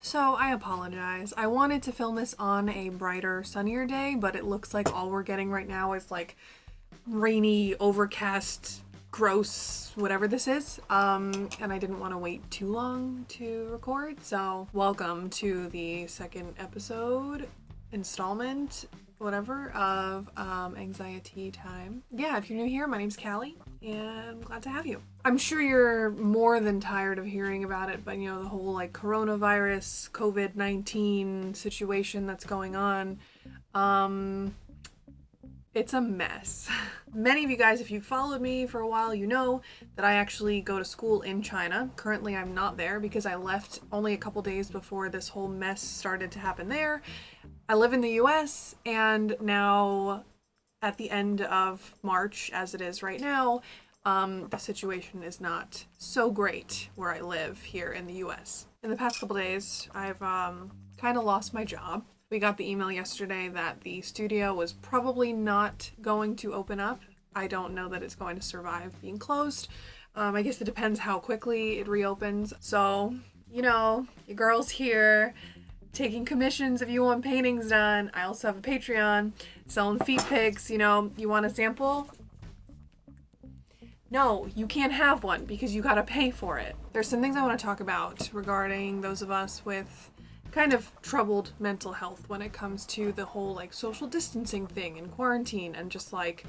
So I apologize. I wanted to film this on a brighter, sunnier day, but it looks like all we're getting right now is like rainy, overcast, gross, whatever this is. And I didn't want to wait too long to record. So welcome to the second episode, installment, whatever, of Anxiety Time. Yeah, if you're new here, my name's Callie, and I'm glad to have you. I'm sure you're more than tired of hearing about it, but the whole like coronavirus, COVID-19 situation that's going on, it's a mess. Many of you guys, if you've followed me for a while, you know that I actually go to school in China. Currently, I'm not there because I left only a couple days before this whole mess started to happen there. I live in the US, and now at the end of March, as it is right now, the situation is not so great where I live here in the US. In the past couple days, I've kind of lost my job. We got the email yesterday that the studio was probably not going to open up. I don't know that it's going to survive being closed. I guess it depends how quickly it reopens. So, your girl's here taking commissions if you want paintings done. I also have a Patreon, selling feet pics. You want a sample? No, you can't have one because you gotta pay for it. There's some things I want to talk about regarding those of us with kind of troubled mental health when it comes to the whole like social distancing thing and quarantine and just like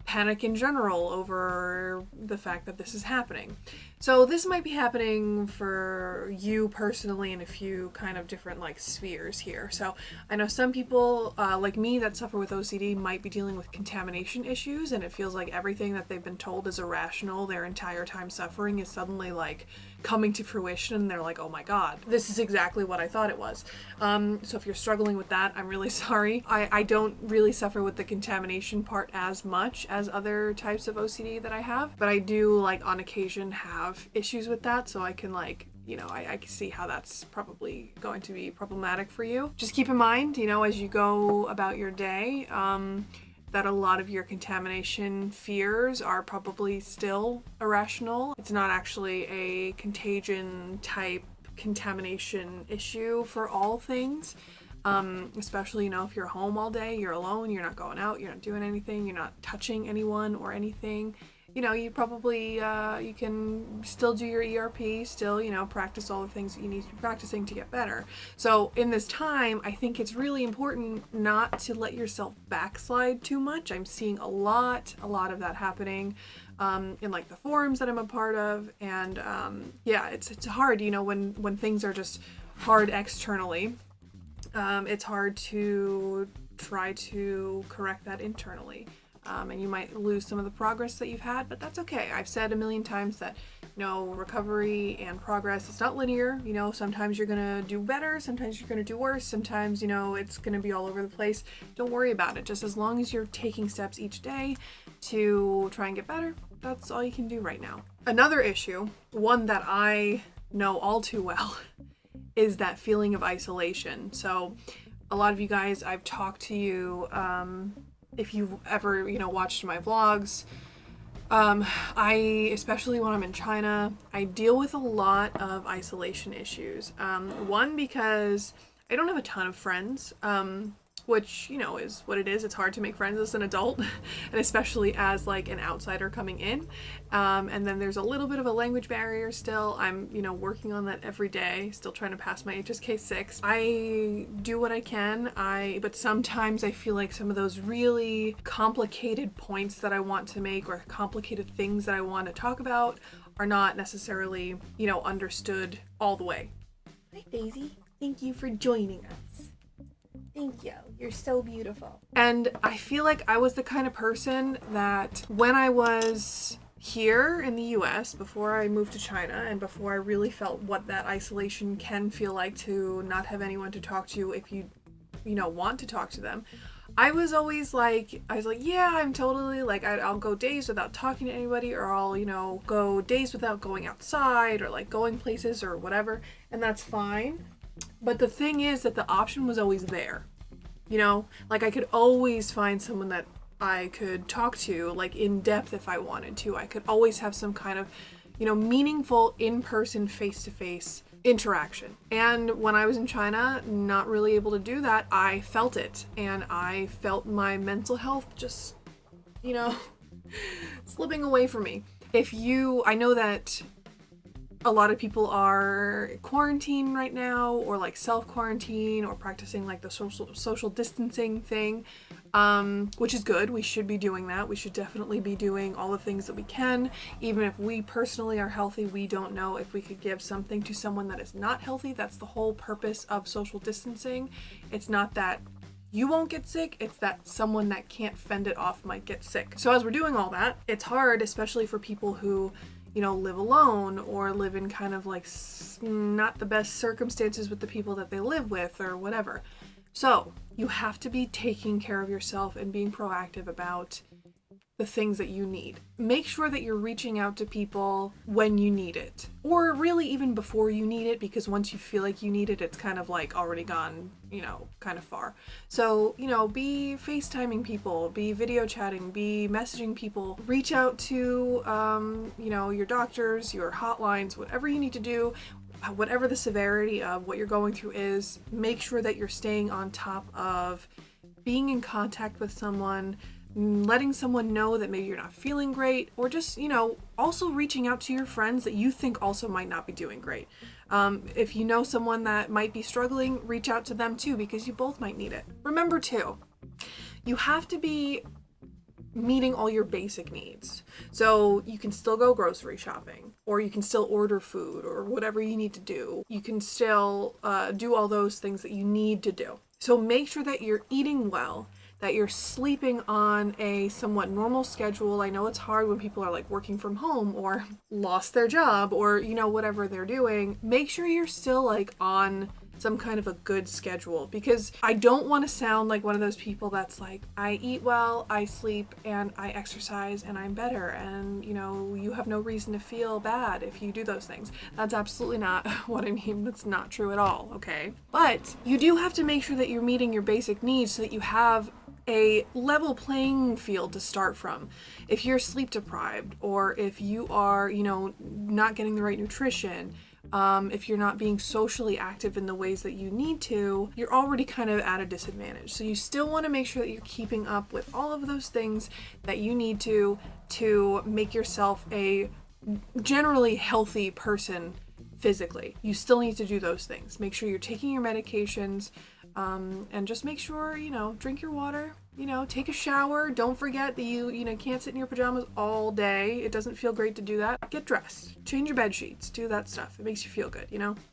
panic in general over the fact that this is happening. So this might be happening for you personally in a few kind of different like spheres here. So I know some people like me that suffer with OCD might be dealing with contamination issues, and it feels like everything that they've been told is irrational their entire time suffering is suddenly like coming to fruition, and they're like, oh my god, this is exactly what I thought it was. So if you're struggling with that, I'm really sorry. I don't really suffer with the contamination part as much as other types of OCD that I have, but I do like on occasion have issues with that, so I can like I can see how that's probably going to be problematic for you. Just keep in mind, as you go about your day, that a lot of your contamination fears are probably still irrational. It's not actually a contagion type contamination issue for all things. Especially, if you're home all day, you're alone, you're not going out, you're not doing anything, you're not touching anyone or anything. You probably, you can still do your ERP, still, practice all the things that you need to be practicing to get better. So in this time, I think it's really important not to let yourself backslide too much. I'm seeing a lot of that happening in like the forums that I'm a part of. And yeah, it's hard, when things are just hard externally. It's hard to try to correct that internally. And you might lose some of the progress that you've had, but that's okay. I've said a million times that, recovery and progress, it's not linear. Sometimes you're going to do better, sometimes you're going to do worse, sometimes, it's going to be all over the place. Don't worry about it. Just as long as you're taking steps each day to try and get better, that's all you can do right now. Another issue, one that I know all too well, is that feeling of isolation. So a lot of you guys, I've talked to you, if you've ever, watched my vlogs, I, especially when I'm in China, I deal with a lot of isolation issues. One, because I don't have a ton of friends, which, is what it is. It's hard to make friends as an adult, and especially as like an outsider coming in. And then there's a little bit of a language barrier still. I'm, working on that every day, still trying to pass my HSK 6. I do what I can, but sometimes I feel like some of those really complicated points that I want to make or complicated things that I want to talk about are not necessarily, understood all the way. Hi, Daisy. Thank you for joining us. Thank you. You're so beautiful. And I feel like I was the kind of person that when I was here in the US, before I moved to China and before I really felt what that isolation can feel like to not have anyone to talk to if you want to talk to them, I was like, yeah, I'm totally like, I'll go days without talking to anybody, or I'll, go days without going outside or like going places or whatever, and that's fine. But the thing is that the option was always there. Like I could always find someone that I could talk to, like in depth if I wanted to. I could always have some kind of, meaningful in-person, face-to-face interaction. And when I was in China, not really able to do that, I felt it. And I felt my mental health just, slipping away from me. I know that a lot of people are quarantined right now, or like self-quarantine, or practicing like the social distancing thing, which is good. We should be doing that. We should definitely be doing all the things that we can. Even if we personally are healthy, we don't know if we could give something to someone that is not healthy. That's the whole purpose of social distancing. It's not that you won't get sick, it's that someone that can't fend it off might get sick. So as we're doing all that, it's hard, especially for people who live alone, or live in kind of like not the best circumstances with the people that they live with, or whatever. So you have to be taking care of yourself and being proactive about the things that you need. Make sure that you're reaching out to people when you need it, or really even before you need it, because once you feel like you need it, it's kind of like already gone, kind of far. So, be FaceTiming people, be video chatting, be messaging people, reach out to, your doctors, your hotlines, whatever you need to do. Whatever the severity of what you're going through is, make sure that you're staying on top of being in contact with someone, letting someone know that maybe you're not feeling great, or just, also reaching out to your friends that you think also might not be doing great. If you know someone that might be struggling, reach out to them too, because you both might need it. Remember too, you have to be meeting all your basic needs. So you can still go grocery shopping, or you can still order food, or whatever you need to do. You can still do all those things that you need to do. So make sure that you're eating well, that you're sleeping on a somewhat normal schedule. I know it's hard when people are like working from home, or lost their job, or whatever they're doing. Make sure you're still like on some kind of a good schedule, because I don't want to sound like one of those people that's like, I eat well, I sleep, and I exercise, and I'm better, and you have no reason to feel bad if you do those things. That's absolutely not what I mean. That's not true at all, okay? But you do have to make sure that you're meeting your basic needs so that you have a level playing field to start from. If you're sleep deprived, or if you are, not getting the right nutrition, if you're not being socially active in the ways that you need to, you're already kind of at a disadvantage. So you still want to make sure that you're keeping up with all of those things that you need to make yourself a generally healthy person physically. You still need to do those things. Make sure you're taking your medications, and just make sure, drink your water, take a shower. Don't forget that you can't sit in your pajamas all day. It doesn't feel great to do that. Get dressed, change your bed sheets, do that stuff. It makes you feel good,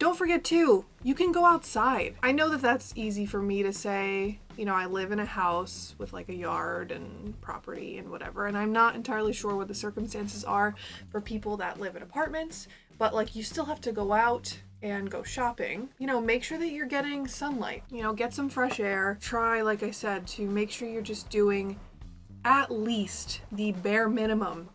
Don't forget too, you can go outside. I know that that's easy for me to say. I live in a house with like a yard and property and whatever, and I'm not entirely sure what the circumstances are for people that live in apartments, but like you still have to go out and go shopping. Make sure that you're getting sunlight, get some fresh air. Try, like I said, to make sure you're just doing at least the bare minimum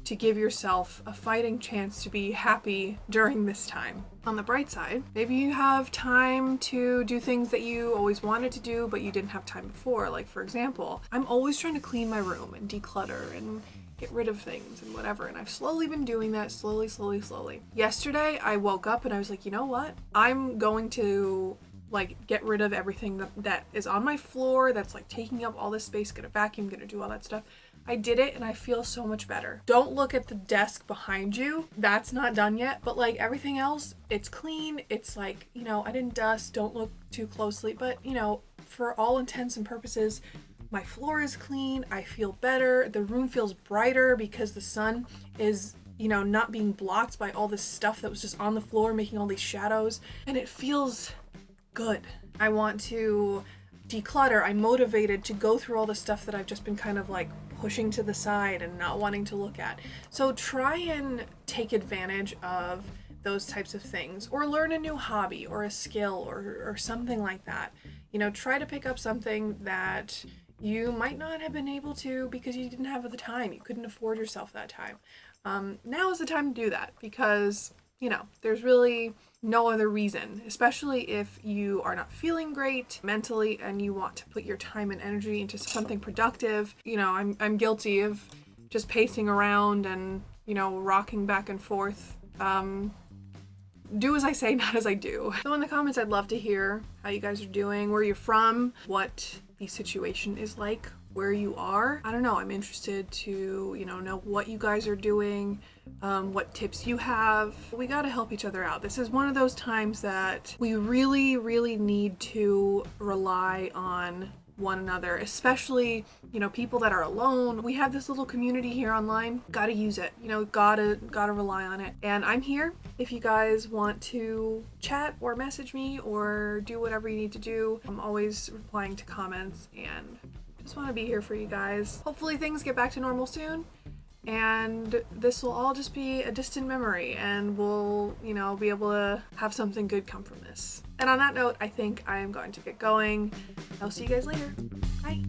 to give yourself a fighting chance to be happy during this time. On the bright side, maybe you have time to do things that you always wanted to do, but you didn't have time before. Like, for example, I'm always trying to clean my room and declutter and get rid of things and whatever, and I've slowly been doing that, slowly. Yesterday, I woke up and I was like, you know what? I'm going to get rid of everything that is on my floor that's like taking up all this space, gonna vacuum, gonna do all that stuff. I did it and I feel so much better. Don't look at the desk behind you. That's not done yet, but like everything else, it's clean. It's like, I didn't dust. Don't look too closely, but for all intents and purposes, my floor is clean. I feel better. The room feels brighter because the sun is, not being blocked by all this stuff that was just on the floor, making all these shadows, and it feels good. I want to declutter. I'm motivated to go through all the stuff that I've just been kind of like pushing to the side and not wanting to look at. So try and take advantage of those types of things, or learn a new hobby or a skill or something like that. Try to pick up something that you might not have been able to because you didn't have the time. You couldn't afford yourself that time. Now is the time to do that, because there's really no other reason, especially if you are not feeling great mentally and you want to put your time and energy into something productive. I'm guilty of just pacing around and, rocking back and forth, do as I say, not as I do. So in the comments, I'd love to hear how you guys are doing, where you're from, what the situation is like where you are. I don't know, I'm interested to, know what you guys are doing, what tips you have. We gotta help each other out. This is one of those times that we really, really need to rely on one another, especially, people that are alone. We have this little community here online. Gotta use it, gotta rely on it. And I'm here if you guys want to chat or message me or do whatever you need to do. I'm always replying to comments and just want to be here for you guys. Hopefully things get back to normal soon, and this will all just be a distant memory, and we'll, be able to have something good come from this. And on that note, I think I am going to get going. I'll see you guys later. Bye.